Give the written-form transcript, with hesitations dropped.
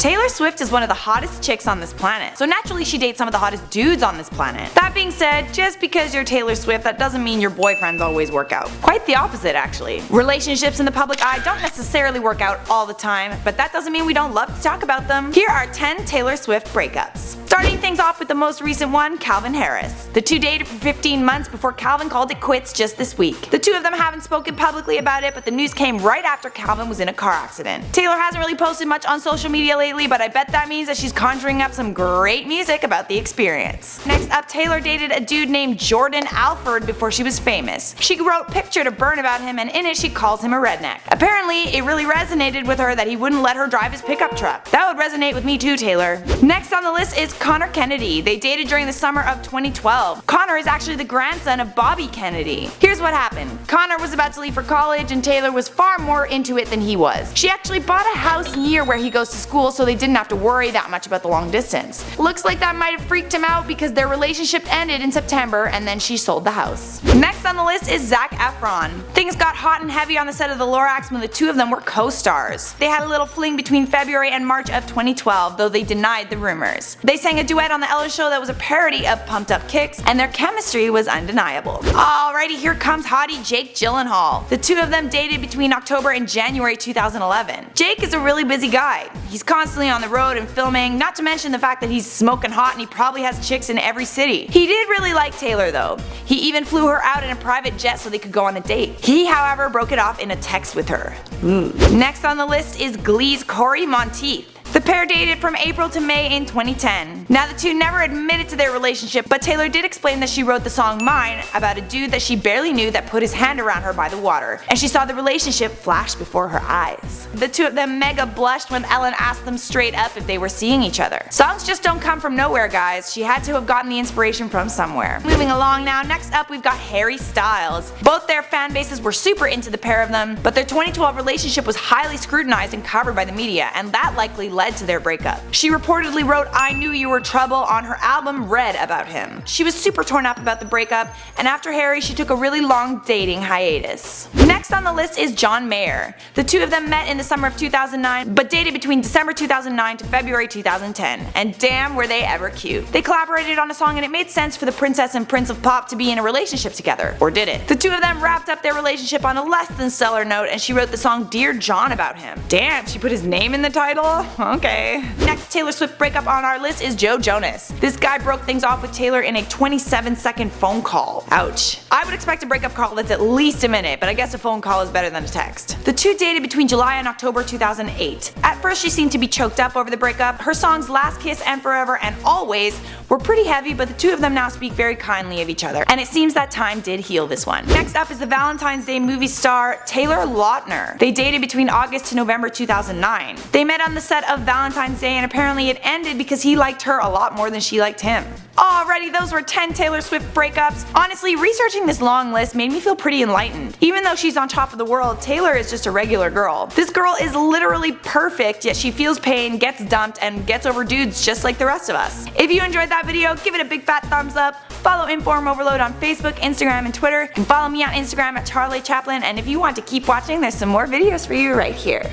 Taylor Swift is one of the hottest chicks on this planet, so naturally she dates some of the hottest dudes on this planet. That being said, just because you're Taylor Swift, that doesn't mean your boyfriends always work out. Quite the opposite, actually. Relationships in the public eye don't necessarily work out all the time, but that doesn't mean we don't love to talk about them. Here are 10 Taylor Swift breakups. Starting things off with the most recent one, Calvin Harris. The two dated for 15 months before Calvin called it quits just this week. The two of them haven't spoken publicly about it, but the news came right after Calvin was in a car accident. Taylor hasn't really posted much on social media lately, but I bet that means that she's conjuring up some great music about the experience. Next up, Taylor dated a dude named Jordan Alford before she was famous. She wrote Picture to Burn about him, and in it she calls him a redneck. Apparently, it really resonated with her that he wouldn't let her drive his pickup truck. That would resonate with me too, Taylor. Next on the list is Connor Kennedy. They dated during the summer of 2012. Connor is actually the grandson of Bobby Kennedy. Here's what happened. Connor was about to leave for college and Taylor was far more into it than he was. She actually bought a house near where he goes to school so they didn't have to worry that much about the long distance. Looks like that might have freaked him out because their relationship ended in September and then she sold the house. Next on the list is Zac Efron. Things got hot and heavy on the set of The Lorax when the two of them were co-stars. They had a little fling between February and March of 2012, though they denied the rumors. They sang a duet on the Ellen Show that was a parody of Pumped Up Kicks, and their chemistry was undeniable. Alrighty, here comes hottie Jake Gyllenhaal. The two of them dated between October and January 2011. Jake is a really busy guy. He's constantly on the road and filming, not to mention the fact that he's smoking hot and he probably has chicks in every city. He did really like Taylor though. He even flew her out in a private jet so they could go on a date. He, however, broke it off in a text with her. Next on the list is Glee's Cory Monteith. The pair dated from April to May in 2010. Now the two never admitted to their relationship, but Taylor did explain that she wrote the song Mine about a dude that she barely knew that put his hand around her by the water, and she saw the relationship flash before her eyes. The two of them mega blushed when Ellen asked them straight up if they were seeing each other. Songs just don't come from nowhere, guys. She had to have gotten the inspiration from somewhere. Moving along now, next up we've got Harry Styles. Both their fan bases were super into the pair of them, but their 2012 relationship was highly scrutinized and covered by the media, and that likely led to their breakup. She reportedly wrote I Knew You Were Trouble on her album Red about him. She was super torn up about the breakup, and after Harry she took a really long dating hiatus. Next on the list is John Mayer. The two of them met in the summer of 2009, but dated between December 2009 to February 2010, and damn were they ever cute. They collaborated on a song and it made sense for the princess and prince of pop to be in a relationship together. Or did it? The two of them wrapped up their relationship on a less than stellar note, and she wrote the song Dear John about him. Damn, she put his name in the title? Okay. Next Taylor Swift breakup on our list is Joe Jonas. This guy broke things off with Taylor in a 27-second phone call. Ouch. I would expect a breakup call that's at least a minute, but I guess a phone call is better than a text. The two dated between July and October 2008. At first she seemed to be choked up over the breakup. Her songs Last Kiss and Forever and Always were pretty heavy, but the two of them now speak very kindly of each other, and it seems that time did heal this one. Next up is the Valentine's Day movie star Taylor Lautner. They dated between August to November 2009. They met on the set of Valentine's Day, and apparently it ended because he liked her a lot more than she liked him. Alrighty, those were 10 Taylor Swift breakups. Honestly, researching this long list made me feel pretty enlightened. Even though she's on top of the world, Taylor is just a regular girl. This girl is literally perfect, yet she feels pain, gets dumped, and gets over dudes just like the rest of us. If you enjoyed that video, give it a big fat thumbs up. Follow InformOverload on Facebook, Instagram, and Twitter. And follow me on Instagram at Charlie Chaplin. And if you want to keep watching, there's some more videos for you right here.